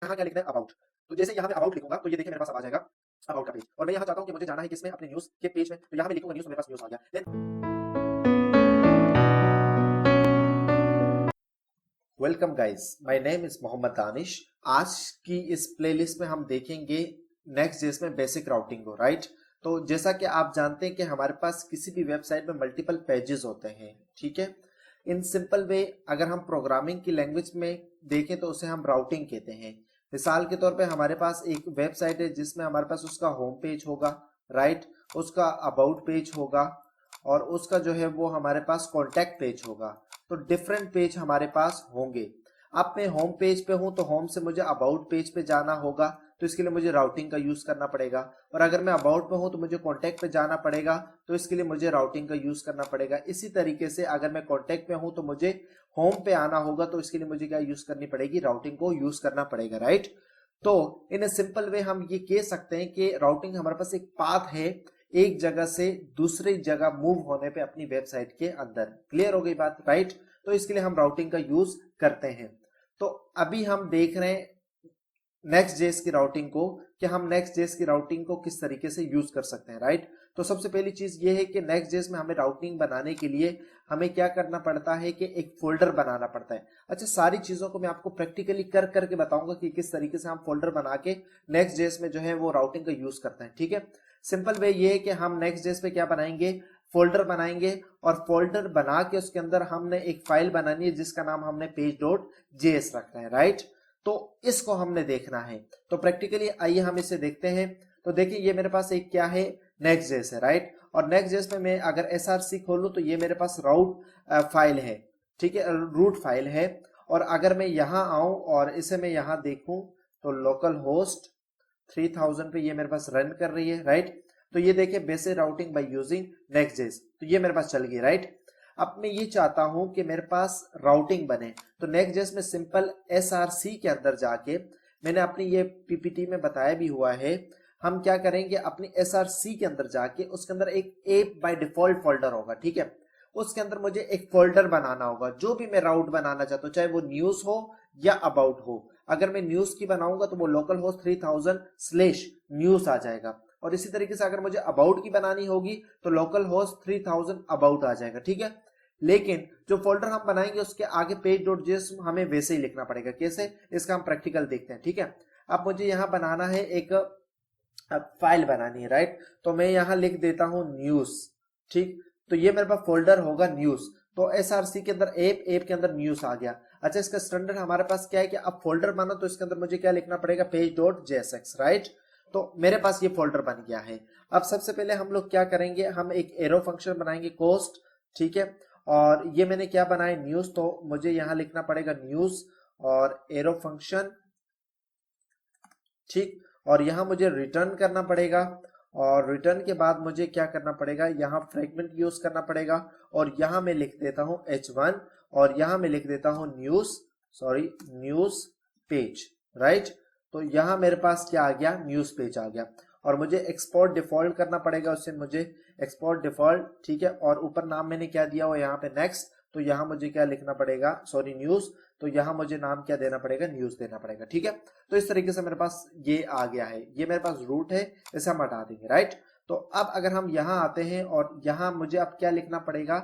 यहाँ क्या लिखना है, अबाउट। तो जैसे यहाँ मैं अबाउट लिखूंगा तो ये देखिए मेरे पास अब आ जाएगा अबाउट का पेज, और मैं यहाँ चाहता हूँ कि मुझे जाना है किसमें, अपने न्यूज के पेज में, तो यहाँ मैं लिखूंगा न्यूज, तो मेरे पास न्यूज आ गया। Welcome guys, my name is Mohammad Danish. आज की इस प्लेलिस्ट में हम देखेंगे नेक्स्ट.जेएस में बेसिक राउटिंग को, राइट। तो जैसा कि आप जानते हैं कि हमारे पास किसी भी वेबसाइट में मल्टीपल पेजेस होते हैं, ठीक है। इन सिंपल वे अगर हम प्रोग्रामिंग की लैंग्वेज में देखें तो उसे हम राउटिंग कहते हैं। मिसाल के तौर पे हमारे पास एक वेबसाइट है जिसमें हमारे पास उसका होम पेज होगा, राइट, उसका अबाउट पेज होगा, और उसका जो है वो हमारे पास कॉन्टैक्ट पेज होगा। तो डिफरेंट पेज हमारे पास होंगे। अब मैं होम पेज पे हूं तो होम से मुझे अबाउट पेज पे जाना होगा, तो इसके लिए मुझे राउटिंग का यूज करना पड़ेगा। और अगर मैं अबाउट पे हूं तो मुझे कॉन्टैक्ट पे जाना पड़ेगा, तो इसके लिए मुझे राउटिंग का यूज करना पड़ेगा। इसी तरीके से अगर मैं कॉन्टैक्ट पे हूं तो मुझे होम पे आना होगा, तो इसके लिए मुझे क्या यूज करनी पड़ेगी, राउटिंग को यूज करना पड़ेगा, राइट। तो इन ए सिंपल वे हम ये कह सकते हैं कि राउटिंग हमारे पास एक पाथ है एक जगह से दूसरी जगह मूव होने पे अपनी वेबसाइट के अंदर। क्लियर हो गई बात, राइट। तो इसके लिए हम राउटिंग का यूज करते हैं। तो अभी हम देख रहे हैं नेक्स्ट.जेएस की राउटिंग को, कि हम नेक्स्ट.जेएस की राउटिंग को किस तरीके से यूज कर सकते हैं, राइट। तो सबसे पहली चीज ये है कि नेक्स्ट.जेएस में हमें राउटिंग बनाने के लिए हमें क्या करना पड़ता है कि एक फोल्डर बनाना पड़ता है। अच्छा, सारी चीजों को मैं आपको प्रैक्टिकली कर करके बताऊंगा कि किस तरीके से हम फोल्डर बना के नेक्स्ट.जेएस में जो है वो राउटिंग का यूज करते हैं, ठीक है। सिंपल वे ये है कि हम नेक्स्ट.जेएस पे क्या बनाएंगे, फोल्डर बनाएंगे, और फोल्डर बना के उसके अंदर हमने एक फाइल बनानी है जिसका नाम हमने page.js रखना है, राइट। तो इसको हमने देखना है। तो प्रैक्टिकली आइए हम इसे देखते हैं। तो देखिए ये मेरे पास एक क्या है, नेक्स्ट.जेएस है, राइट। और नेक्स्ट.जेएस में मैं अगर src खोलूं तो ये मेरे पास राउट फाइल है, ठीक है, रूट फाइल है। और अगर मैं यहां आऊं और इसे मैं यहां देखूं तो लोकल होस्ट 3000 पे ये मेरे पास रन कर रही है, राइट। तो ये देखिए बेसिक राउटिंग बाय यूजिंग नेक्स्ट.जेएस, तो ये मेरे पास चल गई, राइट। अब मैं ये चाहता हूं कि मेरे पास राउटिंग बने, तो नेक्स्ट.जेएस में सिंपल src के अंदर जाके, मैंने अपनी ये पीपीटी में बताया भी हुआ है, हम क्या करेंगे अपनी src के अंदर जाके उसके अंदर एक ऐप बाय डिफॉल्ट फोल्डर होगा, ठीक है। उसके अंदर मुझे एक फोल्डर बनाना होगा, जो भी मैं राउट बनाना चाहता हूं, चाहे वो न्यूज हो या अबाउट हो। अगर मैं न्यूज की बनाऊंगा तो वो लोकल होस्ट 3000/न्यूज आ जाएगा, और इसी तरीके से अगर मुझे अबाउट की बनानी होगी तो लोकल होस्ट 3000 अबाउट आ जाएगा, ठीक है। लेकिन जो फोल्डर हम बनाएंगे उसके आगे page.js हमें वैसे ही लिखना पड़ेगा। कैसे, इसका हम प्रैक्टिकल देखते हैं, ठीक है। अब मुझे यहां बनाना है एक फाइल बनानी है, राइट। तो मैं यहां लिख देता हूं न्यूज, ठीक। तो ये मेरे पास फोल्डर होगा न्यूज। तो src के अंदर ऐप के अंदर न्यूज आ गया। अच्छा, इसका स्टैंडर्ड हमारे पास क्या है कि अब फोल्डर बना तो इसके अंदर मुझे क्या लिखना पड़ेगा, page.jsx, राइट। तो मेरे पास ये फोल्डर बन गया है। अब सबसे पहले हम लोग क्या करेंगे, हम एक एरो फंक्शन बनाएंगे कोस्ट, ठीक है। और ये मैंने क्या बनाया, न्यूज, तो मुझे यहां लिखना पड़ेगा न्यूज और एरो फंक्शन, ठीक। और यहां मुझे रिटर्न करना पड़ेगा, और रिटर्न के बाद मुझे क्या करना पड़ेगा, यहां फ्रेगमेंट यूज करना पड़ेगा। और यहां मैं लिख देता हूं h1, और यहां मैं लिख देता हूं न्यूज पेज, राइट। तो यहां मेरे पास क्या आ गया, न्यूज पेज आ गया। और मुझे एक्सपोर्ट डिफॉल्ट करना पड़ेगा, उससे मुझे एक्सपोर्ट डिफॉल्ट, ठीक है। और ऊपर नाम मैंने क्या दिया हुआ यहाँ पे नेक्स्ट, तो यहां मुझे क्या लिखना पड़ेगा, न्यूज, तो यहां मुझे नाम क्या देना पड़ेगा, न्यूज देना पड़ेगा, ठीक है। तो इस तरीके से मेरे पास ये आ गया है, ये मेरे पास रूट है, इसे हम हटा देंगे, राइट। तो अब अगर हम यहां आते हैं और यहां मुझे अब क्या लिखना पड़ेगा,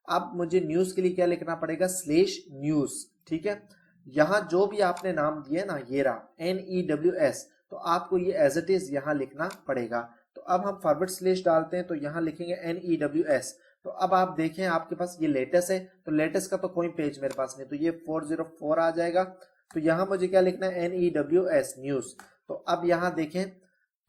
अब मुझे न्यूज के लिए क्या लिखना पड़ेगा, /न्यूज, ठीक है। यहां जो भी आपने नाम दिया ना, ये रहा NEWS, तो आपको ये एज इट इज यहां लिखना पड़ेगा। तो अब हम फॉरवर्ड स्लेश डालते हैं, तो यहां लिखेंगे NEWS। तो अब आप देखें आपके पास ये लेटेस्ट है, तो लेटेस्ट का तो कोई पेज मेरे पास नहीं, तो ये 404 आ जाएगा। तो यहां मुझे क्या लिखना है, NEWS न्यूज। तो अब यहां देखें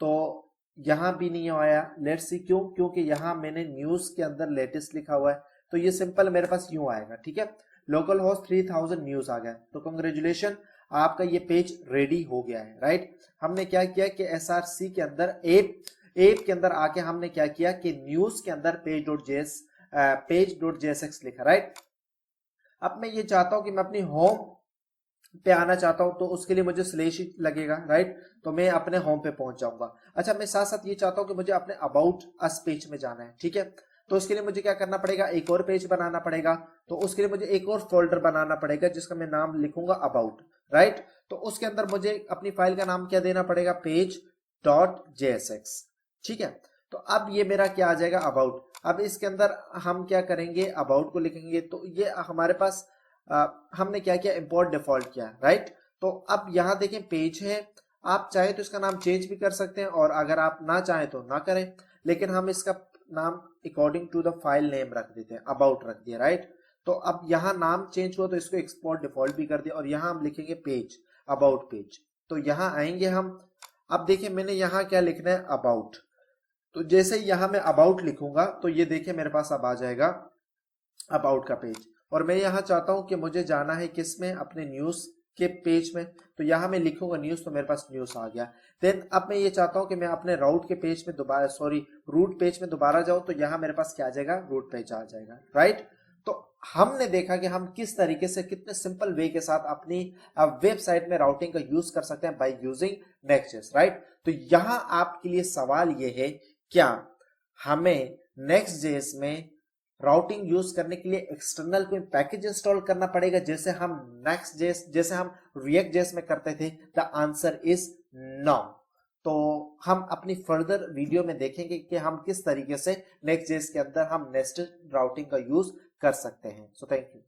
तो यहां भी नहीं आया, लेट्स सी क्यों, क्योंकि यहां मैंने न्यूज के अंदर लेटेस्ट लिखा हुआ है। तो ये सिंपल मेरे पास यूं आएगा, ठीक है। लोकल होस्ट 3000 न्यूज आ गया, तो कंग्रेचुलेशन, आपका ये पेज रेडी हो गया है, राइट। हमने क्या किया कि src के अंदर ऐप के अंदर आके हमने क्या किया कि न्यूज के अंदर page.jsx लिखा, राइट। अब मैं ये चाहता हूं कि मैं अपनी होम पे आना चाहता हूं, तो उसके लिए मुझे स्लेश ही लगेगा, राइट। तो मैं अपने होम पे पहुंच जाऊंगा। अच्छा, मैं साथ साथ ये चाहता हूं कि मुझे अपने अबाउट अस पेज में जाना है, ठीक है। तो उसके लिए मुझे क्या करना पड़ेगा, एक और पेज बनाना पड़ेगा। तो उसके लिए मुझे एक और फोल्डर बनाना पड़ेगा जिसका मैं नाम लिखूंगा अबाउट। राइट। तो उसके अंदर मुझे अपनी फाइल का नाम क्या देना पड़ेगा, page.jsx, ठीक है। तो अब ये मेरा क्या आ जाएगा, अबाउट। अब इसके अंदर हम क्या करेंगे, अबाउट को लिखेंगे। तो ये हमारे पास हमने क्या किया, इंपोर्ट डिफॉल्ट किया, राइट। तो अब यहाँ देखें पेज है, आप चाहे तो इसका नाम चेंज भी कर सकते हैं, और अगर आप ना चाहें तो ना करें, लेकिन हम इसका नाम according to the file name रख देते हैं, अबाउट रख दिया, राइट। तो अब यहाँ नाम चेंज हुआ तो इसको एक्सपोर्ट डिफॉल्ट भी कर दिया, और यहाँ हम लिखेंगे पेज, अबाउट पेज। तो यहाँ आएंगे हम, अब देखिए मैंने यहाँ क्या लिखना है, अबाउट। तो जैसे ही यहाँ मैं अबाउट लिखूंगा तो ये देखिए मेरे पास अब आ जाएगा अबाउट का पेज। और मैं यहाँ चाहता हूं कि मुझे जाना है किस में, अपने न्यूज के पेज में। तो यहाँ मैं लिखूंगा न्यूज, तो मेरे पास न्यूज आ गया। देन अब मैं ये चाहता हूं कि मैं अपने राउट के पेज में दोबारा, सॉरी रूट पेज में दोबारा जाऊं, तो यहाँ मेरे पास क्या आ जाएगा, रूट पेज आ जाएगा, राइट। तो हमने देखा कि हम किस तरीके से, कितने सिंपल वे के साथ अपनी वेबसाइट में राउटिंग का यूज कर सकते हैं बाय यूजिंग नेक्स्ट.जेएस, राइट। तो यहाँ आपके लिए सवाल ये है, क्या हमें नेक्स्ट.जेएस में राउटिंग यूज करने के लिए एक्सटर्नल कोई पैकेज इंस्टॉल करना पड़ेगा, जैसे हम नेक्स्ट.जेएस, जैसे हम रिएक्ट.जेएस में करते थे? The answer is no. तो हम अपनी फर्दर वीडियो में देखेंगे कि हम किस तरीके से नेक्स्ट.जेएस के अंदर हम नेस्टेड राउटिंग का यूज कर सकते हैं। So thank you.